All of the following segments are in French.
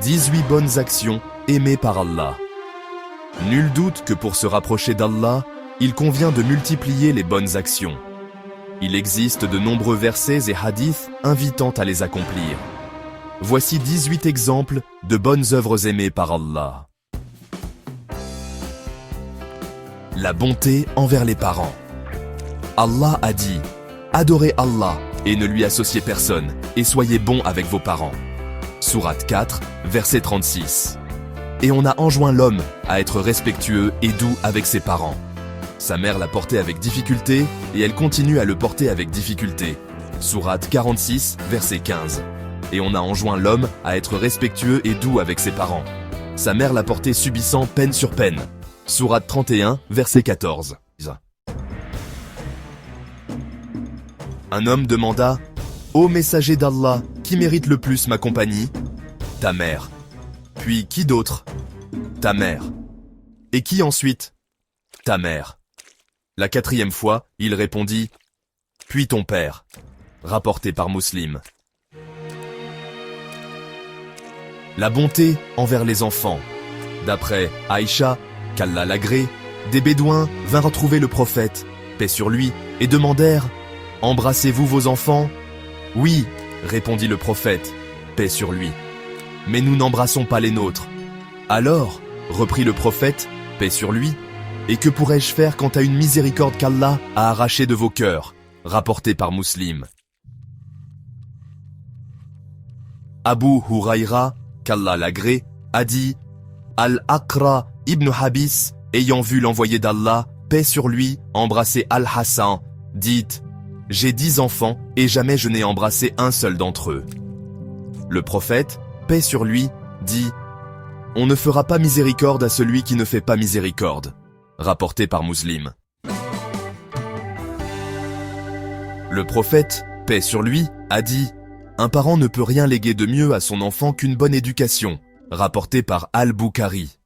18 bonnes actions aimées par Allah. Nul doute que pour se rapprocher d'Allah, il convient de multiplier les bonnes actions. Il existe de nombreux versets et hadiths invitant à les accomplir. Voici 18 exemples de bonnes œuvres aimées par Allah. La bonté envers les parents. Allah a dit « Adorez Allah et ne lui associez personne, et soyez bons avec vos parents. » Sourate 4, verset 36. Et on a enjoint l'homme à être respectueux et doux avec ses parents. Sa mère l'a porté avec difficulté et elle continue à le porter avec difficulté. Sourate 46, verset 15. Et on a enjoint l'homme à être respectueux et doux avec ses parents. Sa mère l'a porté subissant peine sur peine. Sourate 31, verset 14. Un homme demanda « Ô messager d'Allah, qui mérite le plus ma compagnie ?»« Ta mère. » Puis qui d'autre ? « Ta mère. » Et qui ensuite ? « Ta mère. » La 4e fois, il répondit « Puis ton père. » Rapporté par Muslim. La bonté envers les enfants. D'après Aïcha, qu'Allah l'agrée, des Bédouins vinrent trouver le prophète, paix sur lui, et demandèrent « Embrassez-vous vos enfants ?» « Oui, répondit le prophète, paix sur lui. Mais nous n'embrassons pas les nôtres. Alors, reprit le prophète, paix sur lui, et que pourrais-je faire quant à une miséricorde qu'Allah a arrachée de vos cœurs, rapporté par Muslim. Abu Huraïra, qu'Allah l'agrée, a dit Al-Aqra ibn Habis, ayant vu l'envoyé d'Allah, paix sur lui, embrasser Al-Hassan, dit J'ai 10 enfants et jamais je n'ai embrassé un seul d'entre eux. Le prophète, paix sur lui, dit On ne fera pas miséricorde à celui qui ne fait pas miséricorde. Rapporté par Muslim. Le prophète, paix sur lui, a dit Un parent ne peut rien léguer de mieux à son enfant qu'une bonne éducation. Rapporté par Al-Bukhari.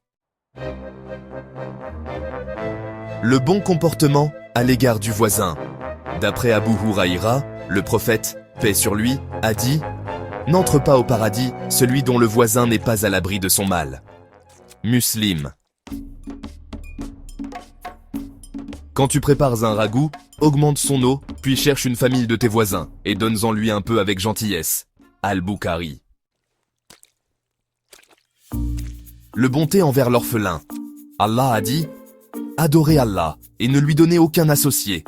Le bon comportement à l'égard du voisin. D'après Abu Huraïra, le prophète, paix sur lui, a dit « N'entre pas au paradis celui dont le voisin n'est pas à l'abri de son mal. » Muslim. Quand tu prépares un ragoût, augmente son eau, puis cherche une famille de tes voisins et donne-en lui un peu avec gentillesse. Al-Bukhari. Le bonté envers l'orphelin. Allah a dit « Adorez Allah et ne lui donnez aucun associé.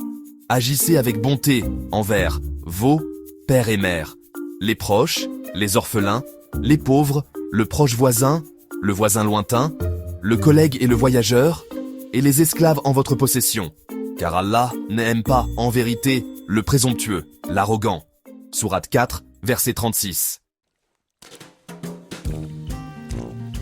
Agissez avec bonté envers vos pères et mères, les proches, les orphelins, les pauvres, le proche voisin, le voisin lointain, le collègue et le voyageur, et les esclaves en votre possession. Car Allah n'aime pas, en vérité, le présomptueux, l'arrogant. » Sourate 4, verset 36.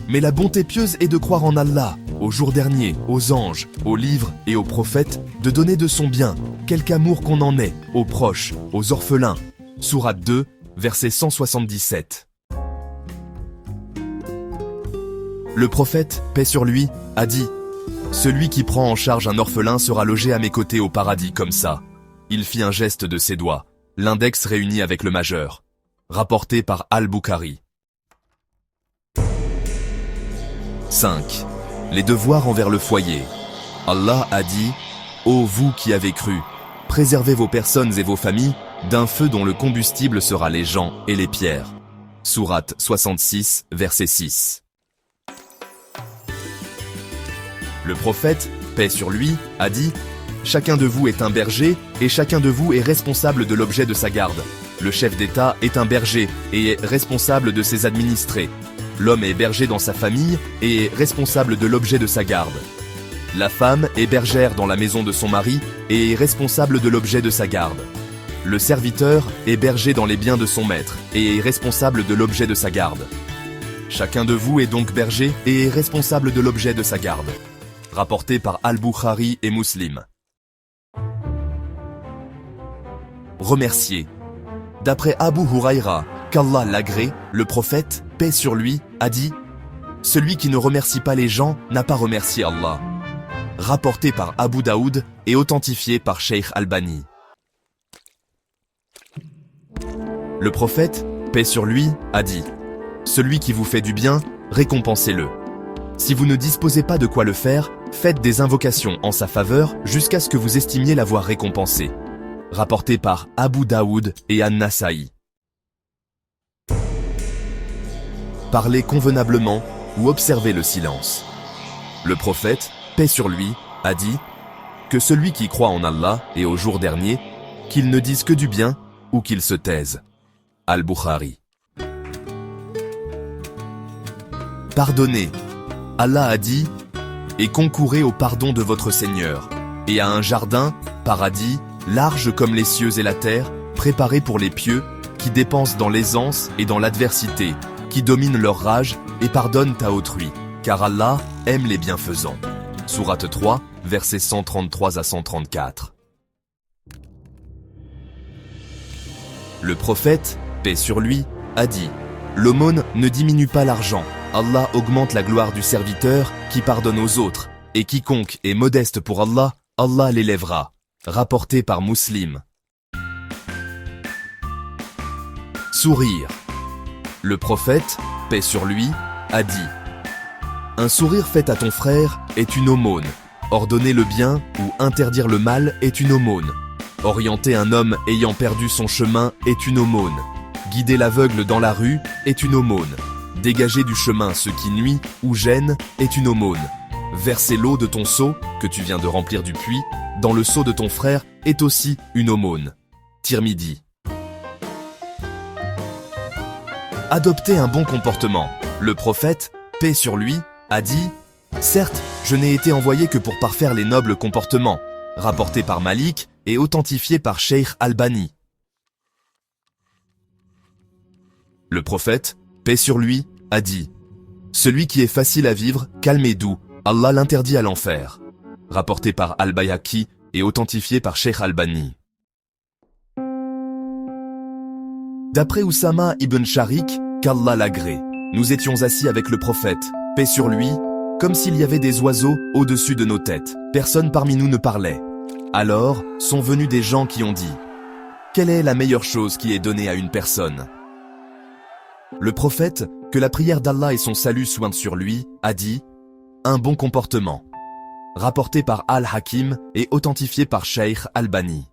Mais la bonté pieuse est de croire en Allah, au jour dernier, aux anges, aux livres et aux prophètes, de donner de son bien, quelque amour qu'on en ait, aux proches, aux orphelins. Sourate 2, verset 177. Le prophète, paix sur lui, a dit « Celui qui prend en charge un orphelin sera logé à mes côtés au paradis comme ça. » Il fit un geste de ses doigts, l'index réuni avec le majeur. Rapporté par Al-Bukhari. 5. Les devoirs envers le foyer. Allah a dit « Ô vous qui avez cru, préservez vos personnes et vos familles d'un feu dont le combustible sera les gens et les pierres. » Sourate 66, verset 6. Le prophète, paix sur lui, a dit « Chacun de vous est un berger et chacun de vous est responsable de l'objet de sa garde. Le chef d'État est un berger et est responsable de ses administrés. L'homme est berger dans sa famille et est responsable de l'objet de sa garde. La femme est bergère dans la maison de son mari et est responsable de l'objet de sa garde. Le serviteur est berger dans les biens de son maître et est responsable de l'objet de sa garde. Chacun de vous est donc berger et est responsable de l'objet de sa garde. » Rapporté par Al-Bukhari et Muslim. Remercier. D'après Abu Huraïra, qu'Allah l'agrée, le prophète, paix sur lui, a dit « Celui qui ne remercie pas les gens n'a pas remercié Allah. » Rapporté par Abu Daoud et authentifié par Cheikh Albani. Le prophète, paix sur lui, a dit « Celui qui vous fait du bien, récompensez-le. Si vous ne disposez pas de quoi le faire, faites des invocations en sa faveur jusqu'à ce que vous estimiez l'avoir récompensé. Rapporté par Abu Daoud et An-Nasa'i. Parlez convenablement ou observez le silence. Le prophète, paix sur lui, a dit que celui qui croit en Allah et au jour dernier, qu'il ne dise que du bien ou qu'il se taise. Al-Bukhari. Pardonnez. Allah a dit « Et concourez au pardon de votre Seigneur, et à un jardin, paradis, large comme les cieux et la terre, préparé pour les pieux, qui dépensent dans l'aisance et dans l'adversité, qui dominent leur rage et pardonnent à autrui, car Allah aime les bienfaisants. » Sourate 3, versets 133 à 134. Le prophète, paix sur lui, a dit « L'aumône ne diminue pas l'argent. Allah augmente la gloire du serviteur qui pardonne aux autres, et quiconque est modeste pour Allah, Allah l'élèvera. » Rapporté par Muslim. Sourire. Le prophète, paix sur lui, a dit « Un sourire fait à ton frère est une aumône. Ordonner le bien ou interdire le mal est une aumône. Orienter un homme ayant perdu son chemin est une aumône. Guider l'aveugle dans la rue est une aumône. Dégager du chemin ce qui nuit ou gêne est une aumône. Verser l'eau de ton seau, que tu viens de remplir du puits, dans le seau de ton frère est aussi une aumône. Tirmidhi. Adopter un bon comportement. Le prophète, paix sur lui, a dit « Certes, je n'ai été envoyé que pour parfaire les nobles comportements », rapporté par Malik et authentifié par Cheikh Albani. Le prophète, paix sur lui, a dit « Celui qui est facile à vivre, calme et doux, Allah l'interdit à l'enfer », rapporté par Al-Bayhaqi et authentifié par Cheikh Albani. D'après Oussama ibn Sharik, qu'Allah l'agrée, nous étions assis avec le prophète, paix sur lui, comme s'il y avait des oiseaux au-dessus de nos têtes. Personne parmi nous ne parlait. Alors sont venus des gens qui ont dit « Quelle est la meilleure chose qui est donnée à une personne ?» Le prophète, que la prière d'Allah et son salut soient sur lui, a dit « Un bon comportement », rapporté par Al-Hakim et authentifié par Cheikh Albani.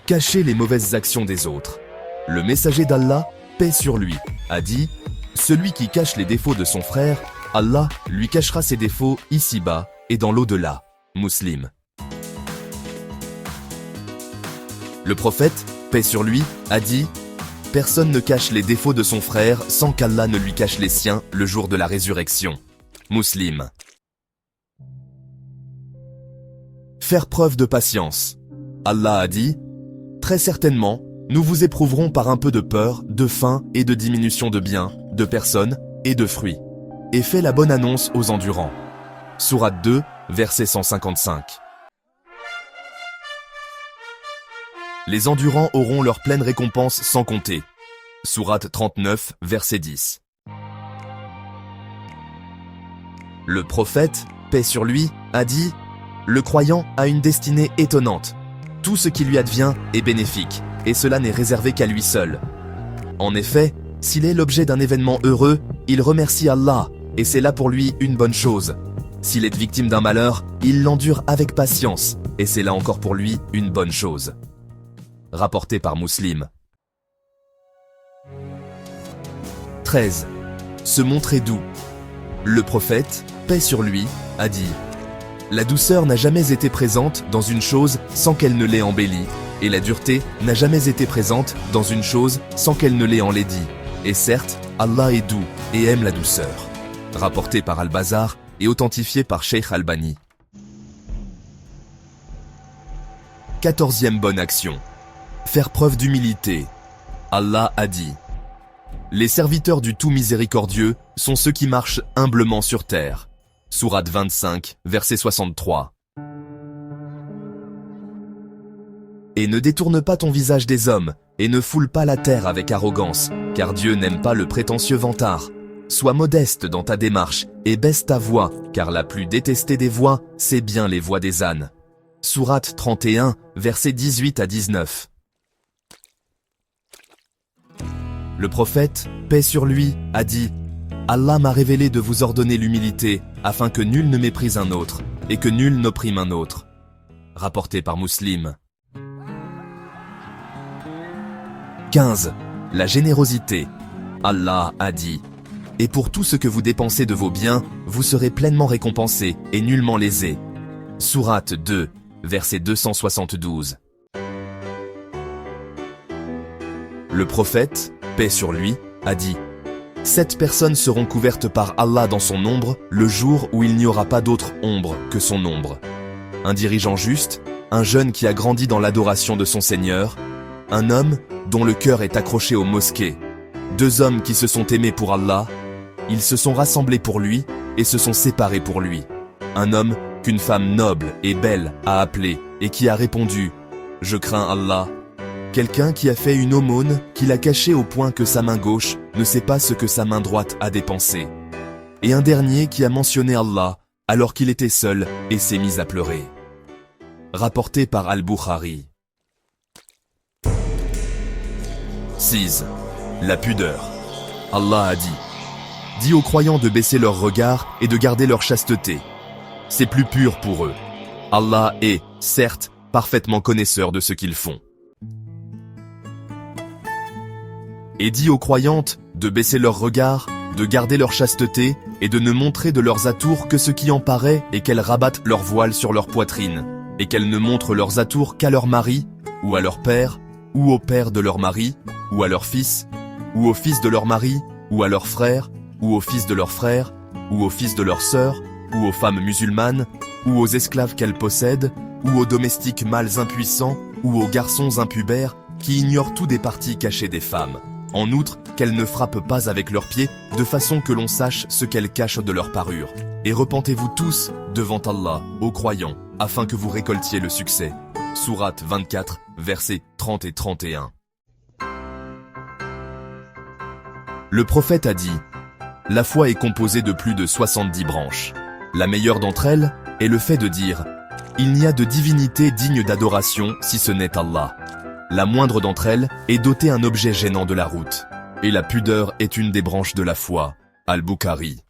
Cacher les mauvaises actions des autres. Le messager d'Allah, paix sur lui, a dit « Celui qui cache les défauts de son frère, Allah lui cachera ses défauts ici-bas et dans l'au-delà. » Muslim. Le prophète, paix sur lui, a dit « Personne ne cache les défauts de son frère sans qu'Allah ne lui cache les siens le jour de la résurrection. » Muslim. Faire preuve de patience. Allah a dit « Très certainement, nous vous éprouverons par un peu de peur, de faim et de diminution de biens, de personnes et de fruits. Et fais la bonne annonce aux endurants. » Sourate 2, verset 155. Les endurants auront leur pleine récompense sans compter. Sourate 39, verset 10. Le prophète, paix sur lui, a dit « Le croyant a une destinée étonnante. Tout ce qui lui advient est bénéfique, et cela n'est réservé qu'à lui seul. En effet, s'il est l'objet d'un événement heureux, il remercie Allah, et c'est là pour lui une bonne chose. S'il est victime d'un malheur, il l'endure avec patience, et c'est là encore pour lui une bonne chose. » Rapporté par Muslim. 13. Se montrer doux. Le prophète, paix sur lui, a dit « La douceur n'a jamais été présente dans une chose sans qu'elle ne l'ait embellie, et la dureté n'a jamais été présente dans une chose sans qu'elle ne l'ait enlaidie. Et certes, Allah est doux et aime la douceur. » Rapporté par Al-Bazar et authentifié par Cheikh Albani. 14e bonne action. Faire preuve d'humilité. Allah a dit « Les serviteurs du tout miséricordieux sont ceux qui marchent humblement sur terre. » Sourate 25, verset 63. Et ne détourne pas ton visage des hommes, et ne foule pas la terre avec arrogance, car Dieu n'aime pas le prétentieux vantard. Sois modeste dans ta démarche, et baisse ta voix, car la plus détestée des voix, c'est bien les voix des ânes. Sourate 31, versets 18 à 19. Le prophète, paix sur lui, a dit « Allah m'a révélé de vous ordonner l'humilité, afin que nul ne méprise un autre, et que nul n'opprime un autre. » Rapporté par Muslim. 15. La générosité. Allah a dit « Et pour tout ce que vous dépensez de vos biens, vous serez pleinement récompensés et nullement lésés. » Sourate 2, verset 272. Le prophète, paix sur lui, a dit « 7 personnes seront couvertes par Allah dans son ombre le jour où il n'y aura pas d'autre ombre que son ombre. Un dirigeant juste, un jeune qui a grandi dans l'adoration de son Seigneur, un homme dont le cœur est accroché aux mosquées, 2 hommes qui se sont aimés pour Allah, ils se sont rassemblés pour lui et se sont séparés pour lui. Un homme qu'une femme noble et belle a appelé et qui a répondu « Je crains Allah ». Quelqu'un qui a fait une aumône qu'il a cachée au point que sa main gauche ne sait pas ce que sa main droite a dépensé. Et un dernier qui a mentionné Allah alors qu'il était seul et s'est mis à pleurer. Rapporté par Al-Bukhari. 6. La pudeur. Allah a dit « Dis aux croyants de baisser leur regard et de garder leur chasteté. C'est plus pur pour eux. Allah est, certes, parfaitement connaisseur de ce qu'ils font. » Et dis aux croyantes de baisser leur regard, de garder leur chasteté et de ne montrer de leurs atours que ce qui en paraît et qu'elles rabattent leur voile sur leur poitrine, et qu'elles ne montrent leurs atours qu'à leur mari, ou à leur père, ou au père de leur mari, ou à leur fils, ou au fils de leur mari, ou à leur frère, ou au fils de leur frère, ou au fils de leur sœur, ou aux femmes musulmanes, ou aux esclaves qu'elles possèdent, ou aux domestiques mâles impuissants, ou aux garçons impubères qui ignorent tout des parties cachées des femmes. En outre, qu'elles ne frappent pas avec leurs pieds, de façon que l'on sache ce qu'elles cachent de leur parure. Et repentez-vous tous devant Allah, aux croyants, afin que vous récoltiez le succès. Sourate 24, versets 30 et 31. Le prophète a dit « La foi est composée de plus de 70 branches. La meilleure d'entre elles est le fait de dire « Il n'y a de divinité digne d'adoration si ce n'est Allah. » La moindre d'entre elles est d'ôter un objet gênant de la route. Et la pudeur est une des branches de la foi. Al-Bukhari.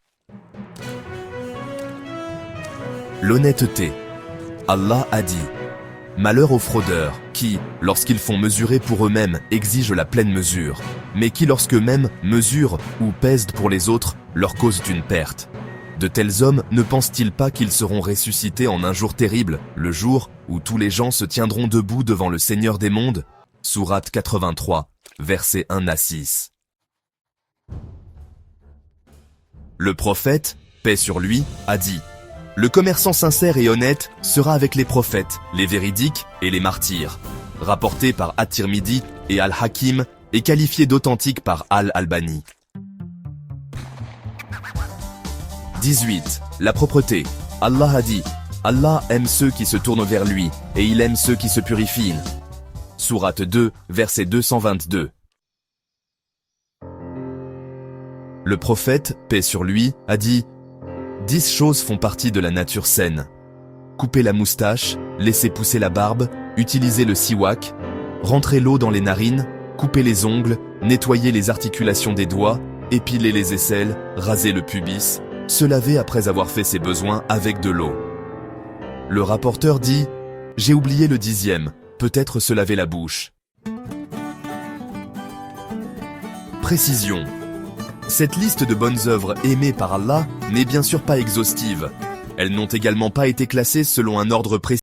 L'honnêteté. Allah a dit « Malheur aux fraudeurs qui, lorsqu'ils font mesurer pour eux-mêmes, exigent la pleine mesure, mais qui lorsqu'eux-mêmes mesurent ou pèsent pour les autres, leur causent une perte. De tels hommes ne pensent-ils pas qu'ils seront ressuscités en un jour terrible, le jour où tous les gens se tiendront debout devant le Seigneur des mondes ?» Sourate 83, versets 1 à 6. Le prophète, paix sur lui, a dit « Le commerçant sincère et honnête sera avec les prophètes, les véridiques et les martyrs. » Rapporté par At-Tirmidhi et Al-Hakim et qualifié d'authentique par Al-Albani. 18. La propreté. Allah a dit « Allah aime ceux qui se tournent vers lui, et il aime ceux qui se purifient. » Sourate 2, verset 222. Le prophète, paix sur lui, a dit « 10 choses font partie de la nature saine. Couper la moustache, laisser pousser la barbe, utiliser le siwak, rentrer l'eau dans les narines, couper les ongles, nettoyer les articulations des doigts, épiler les aisselles, raser le pubis, se laver après avoir fait ses besoins avec de l'eau. » Le rapporteur dit « J'ai oublié le 10e, peut-être se laver la bouche. » Précision. Cette liste de bonnes œuvres aimées par Allah n'est bien sûr pas exhaustive. Elles n'ont également pas été classées selon un ordre précis.